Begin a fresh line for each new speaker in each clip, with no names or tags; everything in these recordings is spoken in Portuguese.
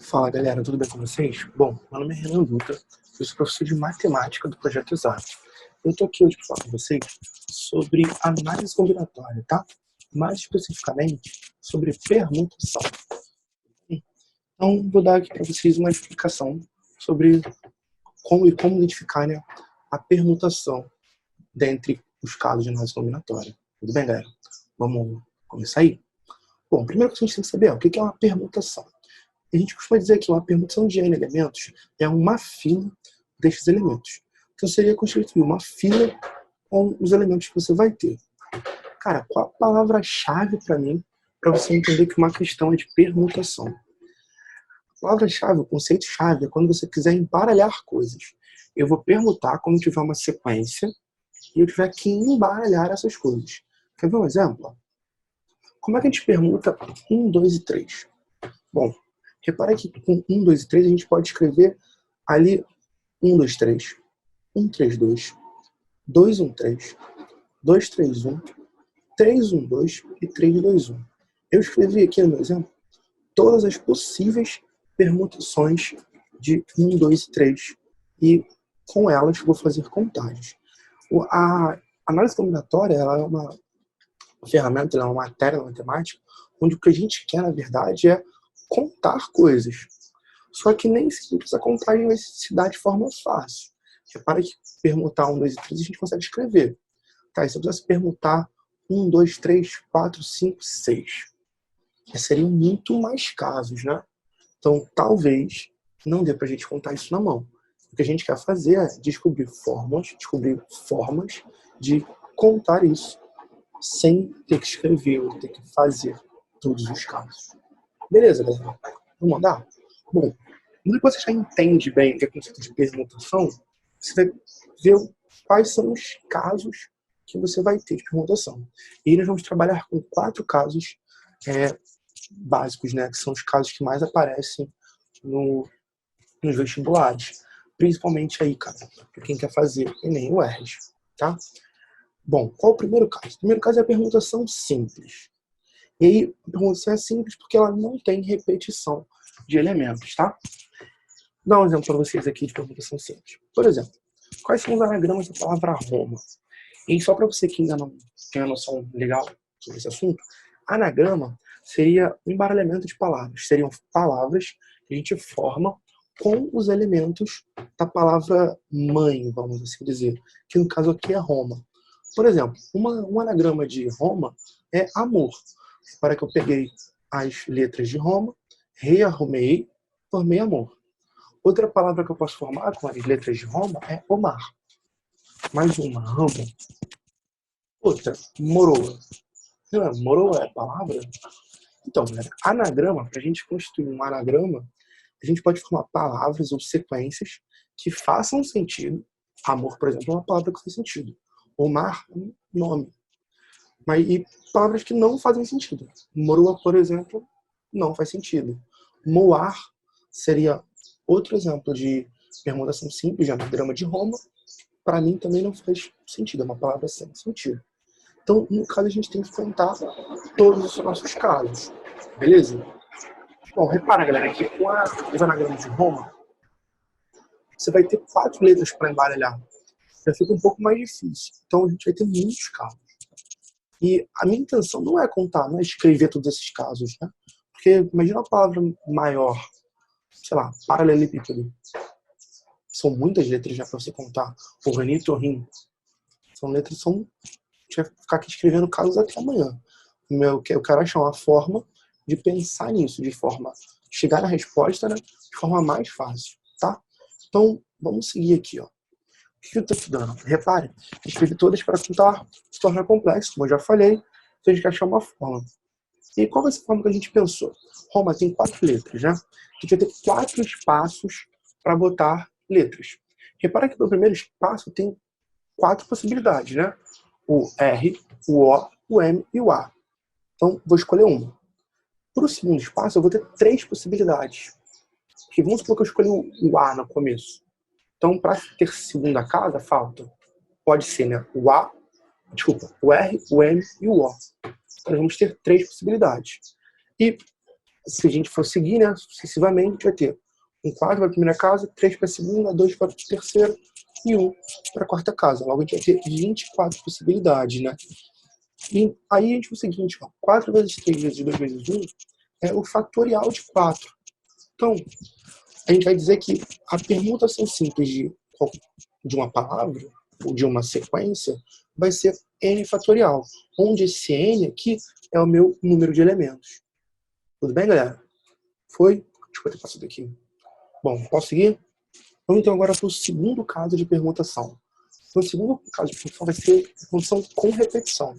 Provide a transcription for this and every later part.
Fala galera, tudo bem com vocês? Bom, meu nome é Renan Dutra, eu sou professor de matemática do Projeto Exato. Eu estou aqui hoje para falar com vocês sobre análise combinatória, tá? Mais especificamente sobre permutação. Então, vou dar aqui para vocês uma explicação sobre como identificar, né, a permutação dentre os casos de análise combinatória. Tudo bem, galera? Vamos começar aí? Bom, primeiro que a gente tem que saber o que é uma permutação. A gente costuma dizer que uma permutação de N elementos é uma fila destes elementos. Então seria constituir uma fila com os elementos que você vai ter. Cara, qual a palavra-chave para mim, para você entender que uma questão é de permutação? A palavra-chave, o conceito-chave, é quando você quiser embaralhar coisas. Eu vou permutar quando tiver uma sequência e eu tiver que embaralhar essas coisas. Quer ver um exemplo? Como é que a gente permuta 1, 2 e 3? Bom, repara que com 1, 2 e 3 a gente pode escrever ali 1, 2, 3, 1, 3, 2, 2, 1, 3, 2, 3, 1, 3, 1, 2 e 3, 2, 1. Eu escrevi aqui no meu exemplo todas as possíveis permutações de 1, 2 e 3 e com elas vou fazer contagens. A análise combinatória ela é uma ferramenta, ela é uma matéria da matemática onde o que a gente quer, na verdade, é contar coisas. Só que nem sempre essa contagem vai se dar de forma fácil. Repara que permutar 1, 2 e 3 a gente consegue escrever. Tá, e se eu quisesse permutar 1, 2, 3, 4, 5, 6. Seriam muito mais casos, né? Então, talvez não dê pra gente contar isso na mão. O que a gente quer fazer é descobrir formas de contar isso sem ter que escrever ou ter que fazer todos os casos. Beleza, galera? Vamos mandar? Bom, depois você já entende bem o que é o conceito de permutação, você vai ver quais são os casos que você vai ter de permutação. E nós vamos trabalhar com 4 casos básicos, né, que são os casos que mais aparecem nos vestibulares. Principalmente aí, cara, para quem quer fazer Enem ou UERJ, tá? Bom, qual é o primeiro caso? O primeiro caso é a permutação simples. E aí, a permutação é simples porque ela não tem repetição de elementos, tá? Vou dar um exemplo para vocês aqui de permutação simples. Por exemplo, quais são os anagramas da palavra Roma? E só para você que ainda não tem uma noção legal sobre esse assunto, anagrama seria um embaralhamento de palavras. Seriam palavras que a gente forma com os elementos da palavra mãe, vamos assim dizer, que no caso aqui é Roma. Por exemplo, um anagrama de Roma é amor. Para que eu peguei as letras de Roma, rearrumei, formei amor. Outra palavra que eu posso formar com as letras de Roma é Omar. Mais uma, Ramo. Outra, Moroa. Moroa é palavra? Então, galera, anagrama, para a gente constituir um anagrama, a gente pode formar palavras ou sequências que façam sentido. Amor, por exemplo, é uma palavra que faz sentido. Omar é um nome. E palavras que não fazem sentido. Moroa, por exemplo, não faz sentido. Moar seria outro exemplo de permutação simples, de anagrama de Roma. Para mim também não faz sentido, é uma palavra sem sentido. Então, no caso, a gente tem que contar todos os nossos casos. Beleza? Bom, repara, galera, que com os anagramas de Roma, você vai ter 4 letras para embaralhar. Já fica um pouco mais difícil. Então, a gente vai ter muitos casos. E a minha intenção não é contar, não é escrever todos esses casos, né? Porque imagina uma palavra maior, sei lá, paralelepípedo. São muitas letras já para você contar. Ornitorrinco. São letras, a gente vai ficar aqui escrevendo casos até amanhã. Eu quero achar uma forma de pensar nisso, de forma chegar na resposta, né, de forma mais fácil, tá? Então, vamos seguir aqui, ó. O que eu estou estudando? Repare, escrevi todas para tentar se tornar complexo, como eu já falei, então a gente quer achar uma forma. E qual vai ser a forma que a gente pensou? Roma tem 4 letras, né? A gente vai ter 4 espaços para botar letras. Repara que no primeiro espaço tem 4 possibilidades, né? O R, o O, o M e o A. Então, vou escolher uma. Para o segundo espaço, eu vou ter 3 possibilidades. Porque vamos supor que eu escolhi o A no começo. Então, para ter segunda casa, falta. Pode ser, né? O R, o M e o O. Então, nós vamos ter 3 possibilidades. E se a gente for seguir, né, sucessivamente, a gente vai ter um 4 para a primeira casa, 3 para a segunda, 2 para a terceira e 1 para a quarta casa. Logo, a gente vai ter 24 possibilidades, né? E aí a gente faz o seguinte, ó, 4 vezes 3 vezes 2 vezes 1 é o fatorial de 4. Então, a gente vai dizer que a permutação simples de uma palavra, ou de uma sequência, vai ser n fatorial, onde esse n aqui é o meu número de elementos. Tudo bem, galera? Foi? Deixa eu ter passado aqui. Bom, posso seguir? Vamos então agora para o segundo caso de permutação. O segundo caso de permutação vai ser permutação com repetição.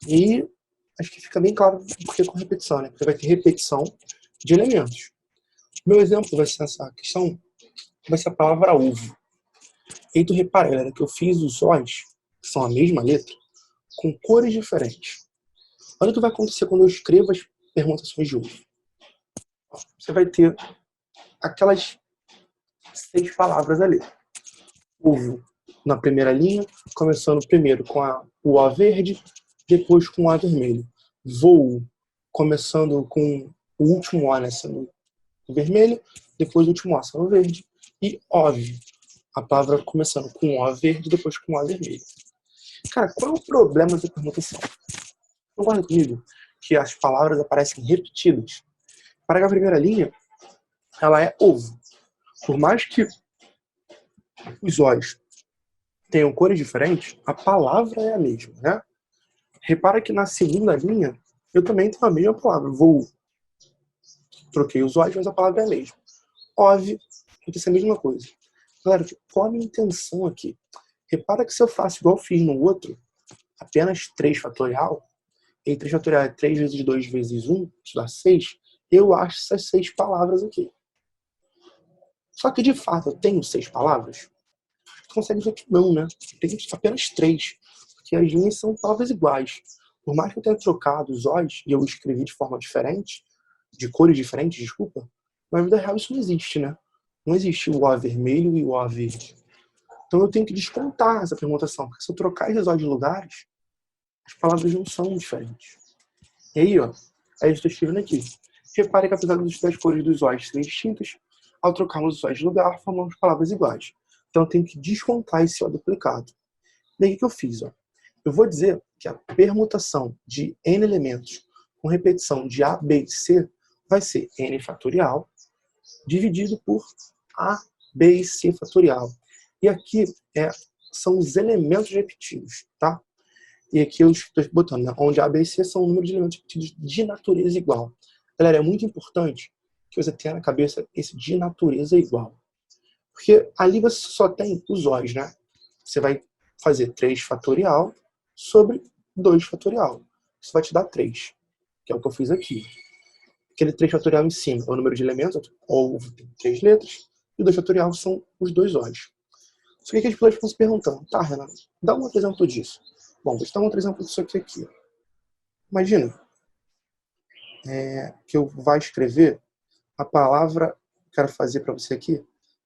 E acho que fica bem claro porque com repetição, né? Porque vai ter repetição de elementos. Meu exemplo vai ser essa questão, vai ser a palavra ovo. E aí tu repara, galera, que eu fiz os Os, que são a mesma letra, com cores diferentes. Olha o que vai acontecer quando eu escrevo as permutações de ovo. Você vai ter aquelas 6 palavras ali. Ovo na primeira linha, começando primeiro com o O verde, depois com o A vermelho. Voo, começando com o último O, né, sendo vermelho, depois o último O sendo verde. E OV, a palavra começando com O verde, depois com O vermelho. Cara, qual é o problema dessa permutação? Concorda comigo que as palavras aparecem repetidas? Para a primeira linha, ela é ovo. Por mais que os Os tenham cores diferentes, a palavra é a mesma, né? Repara que na segunda linha, eu também tenho a mesma palavra, voo. Troquei os Os, mas a palavra é a mesma. Ove, acontece a mesma coisa. Galera, qual a minha intenção aqui? Repara que se eu faço igual eu fiz no outro, apenas 3 fatorial, e 3 fatorial é 3 vezes 2 vezes 1, isso dá 6, eu acho essas 6 palavras aqui. Só que, de fato, eu tenho 6 palavras? Tu consegue ver que não, né? Tem apenas 3, porque as linhas são palavras iguais. Por mais que eu tenha trocado os Os, e eu escrevi de forma diferente, de cores diferentes, desculpa, na vida real isso não existe, né? Não existe o O vermelho e o O verde. Então eu tenho que descontar essa permutação, porque se eu trocar esses Os de lugares, as palavras não são diferentes. E aí, ó, eu estou escrevendo aqui. Repare que apesar das cores dos Os serem distintas, ao trocarmos os Os de lugar, formamos palavras iguais. Então eu tenho que descontar esse O duplicado. Daí o que eu fiz? Ó? Eu vou dizer que a permutação de n elementos com repetição de A, B e C vai ser n fatorial dividido por A, B e C fatorial. E aqui são os elementos repetidos, tá? E aqui eu estou botando, né, onde A, B e C são o número de elementos repetidos de natureza igual. Galera, é muito importante que você tenha na cabeça esse de natureza igual. Porque ali você só tem os Os, né? Você vai fazer 3 fatorial sobre 2 fatorial. Isso vai te dar 3, que é o que eu fiz aqui. Aquele 3 fatorial em cima é o número de elementos, ou tem 3 letras, e o 2 fatorial são os 2 Os. Só que as pessoas ficam se perguntando, tá, Renato, dá um outro exemplo disso. Bom, vou te dar um outro exemplo disso aqui. Imagina que eu vá escrever a palavra, quero fazer para você aqui,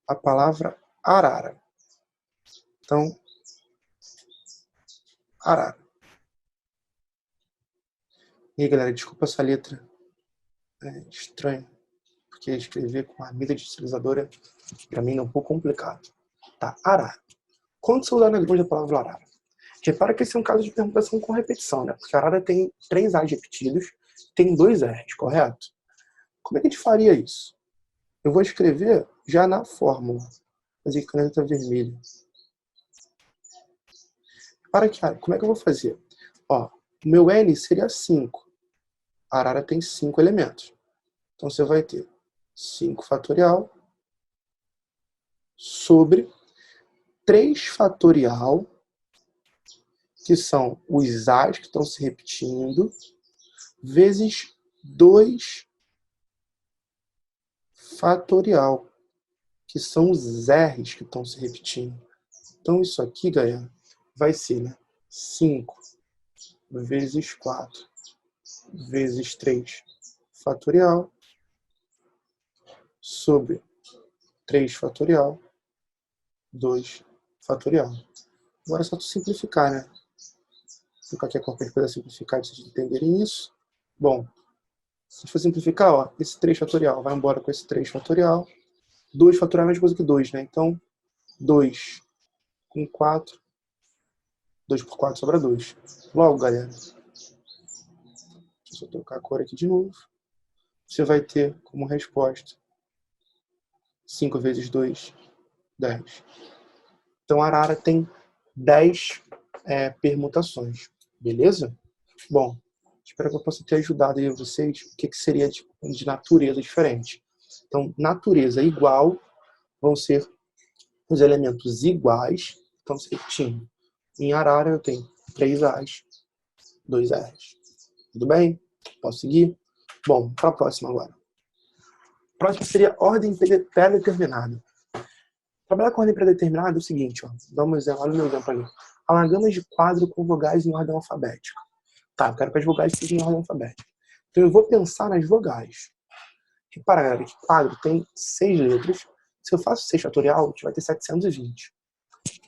a palavra arara. Então, arara. E aí, galera, desculpa essa letra estranha, porque escrever com a mídia digitalizadora, para mim, é um pouco complicado. Tá, arara. Quando você usar na grande da palavra arara? Repara que esse é um caso de permutação com repetição, né? Porque a arara tem 3 A's repetidos, tem 2 R's, correto? Como é que a gente faria isso? Eu vou escrever já na fórmula. Fazer caneta vermelha. Para que, como é que eu vou fazer? Ó, o meu N seria 5. A arara tem 5 elementos. Então você vai ter 5 fatorial sobre 3 fatorial, que são os A's que estão se repetindo, vezes 2 fatorial, que são os R's que estão se repetindo. Então isso aqui, galera, vai ser, né, 5 vezes 4 vezes 3 fatorial sobre 3 fatorial, 2 fatorial. Agora é só tu simplificar, né? Ficar aqui a cor perfeita simplificar para vocês entenderem isso. Bom, Se a gente for simplificar, ó, esse 3 fatorial vai embora com esse 3 fatorial. 2 fatorial é a mesma coisa que 2, né? Então, 2 com 4. 2 por 4 sobra 2. Logo, galera, deixa eu só trocar a cor aqui de novo. Você vai ter como resposta 5 vezes 2, 10. Então, a arara tem 10 permutações. Beleza? Bom, espero que eu possa ter ajudado aí vocês o que seria de natureza diferente. Então, natureza igual vão ser os elementos iguais. Então, se repetindo, em arara eu tenho 3 A's, 2 R's. Tudo bem? Posso seguir? Bom, para a próxima agora. A próxima seria ordem pré-determinada. Trabalhar com ordem pré-determinada é o seguinte, ó. Dá um exemplo, olha o meu exemplo ali. Anagramas de quadro com vogais em ordem alfabética. Tá, eu quero que as vogais sejam em ordem alfabética. Então eu vou pensar nas vogais. Repara, galera, que quadro tem 6 letras. Se eu faço 6 fatorial, a gente vai ter 720.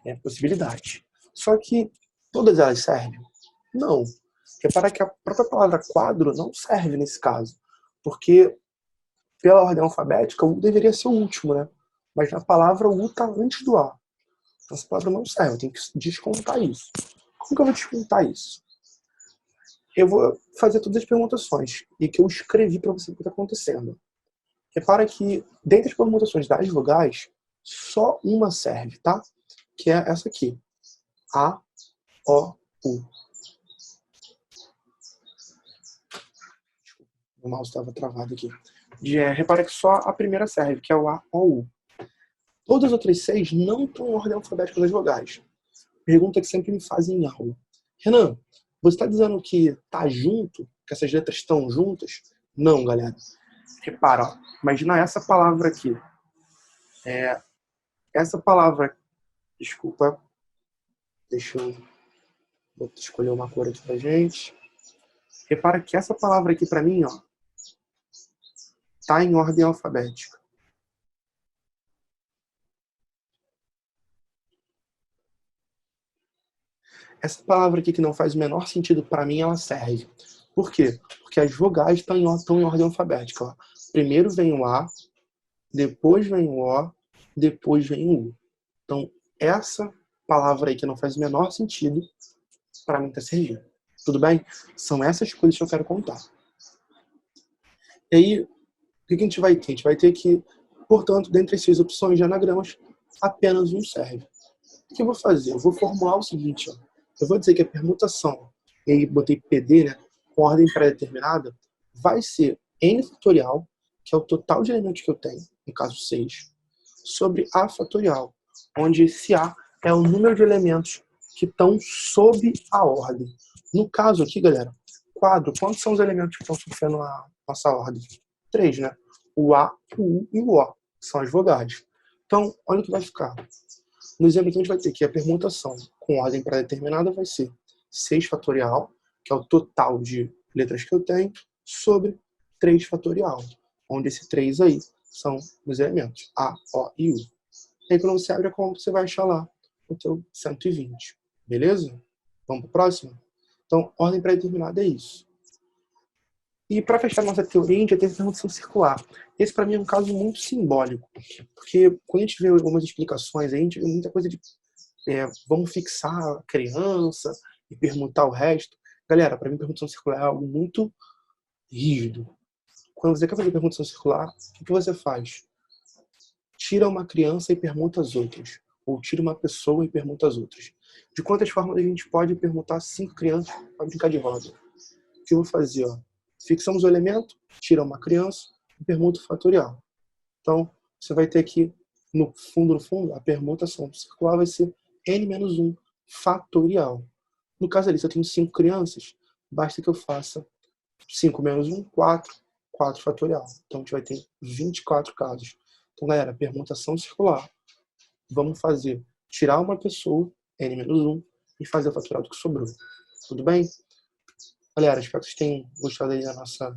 É possibilidade. Só que todas elas servem? Não. Repara que a própria palavra quadro não serve nesse caso. Porque, pela ordem alfabética, o U deveria ser o último, né? Mas na palavra o U está antes do A. Então essa palavra não serve, eu tenho que descontar isso. Como que eu vou descontar isso? Eu vou fazer todas as permutações e que eu escrevi para você o que está acontecendo. Repara que, dentre as permutações das vogais, só uma serve, tá? Que é essa aqui. A, O, U. O mouse estava travado aqui. Repara que só a primeira serve, que é o A, O, U. Todas as outras 6 não estão em ordem alfabética das vogais. Pergunta que sempre me fazem em aula. Renan, você está dizendo que tá junto, que essas letras estão juntas? Não, galera. Repara, ó, imagina essa palavra aqui. Essa palavra, desculpa, deixa eu vou escolher uma cor aqui pra gente. Repara que essa palavra aqui pra mim, ó, tá em ordem alfabética. Essa palavra aqui que não faz o menor sentido pra mim, ela serve. Por quê? Porque as vogais estão em ordem alfabética. Ó. Primeiro vem o A, depois vem o O, depois vem o U. Então, essa palavra aí que não faz o menor sentido, para mim tá servindo. Tudo bem? São essas coisas que eu quero contar. E aí, o que a gente vai ter? A gente vai ter que, portanto, dentre as 6 opções de anagramas, apenas um serve. O que eu vou fazer? Eu vou formular o seguinte, ó. Eu vou dizer que a permutação, e aí botei PD, né, com ordem pré-determinada, vai ser n fatorial, que é o total de elementos que eu tenho, no caso 6, sobre A fatorial, onde esse A é o número de elementos que estão sob a ordem. No caso aqui, galera, quadro, quantos são os elementos que estão sofrendo a nossa ordem? 3, né? O A, o U e o O, são as vogais. Então, olha o que vai ficar. No exemplo aqui a gente vai ter que a permutação com ordem pré-determinada vai ser 6 fatorial, que é o total de letras que eu tenho, sobre 3 fatorial, onde esse 3 aí são os elementos A, O e U. E aí quando você abre a conta, você vai achar lá o teu 120. Beleza? Vamos para o próximo? Então, ordem pré-determinada é isso. E para fechar nossa teoria, a gente já tem a permutação circular. Esse, para mim, é um caso muito simbólico. Porque quando a gente vê algumas explicações, a gente vê muita coisa de vamos fixar a criança e permutar o resto. Galera, para mim, permutação circular é algo muito rígido. Quando você quer fazer permutação circular, o que você faz? Tira uma criança e permuta as outras. Ou tira uma pessoa e permuta as outras. De quantas formas a gente pode permutar 5 crianças para brincar de roda? O que eu vou fazer? Ó? Fixamos o elemento, tira uma criança e permuta o fatorial. Então, você vai ter aqui, no fundo, a permutação circular vai ser n-1 fatorial. No caso ali, se eu tenho 5 crianças, basta que eu faça 5 menos 1, 4, 4 fatorial. Então, a gente vai ter 24 casos. Então, galera, permutação circular. Vamos fazer, tirar uma pessoa, n-1, e fazer o fatorial do que sobrou. Tudo bem? Galera, espero que vocês tenham gostado aí da nossa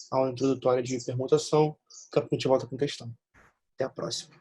aula introdutória de permutação. Daqui a pouco a gente volta com questão. Até a próxima.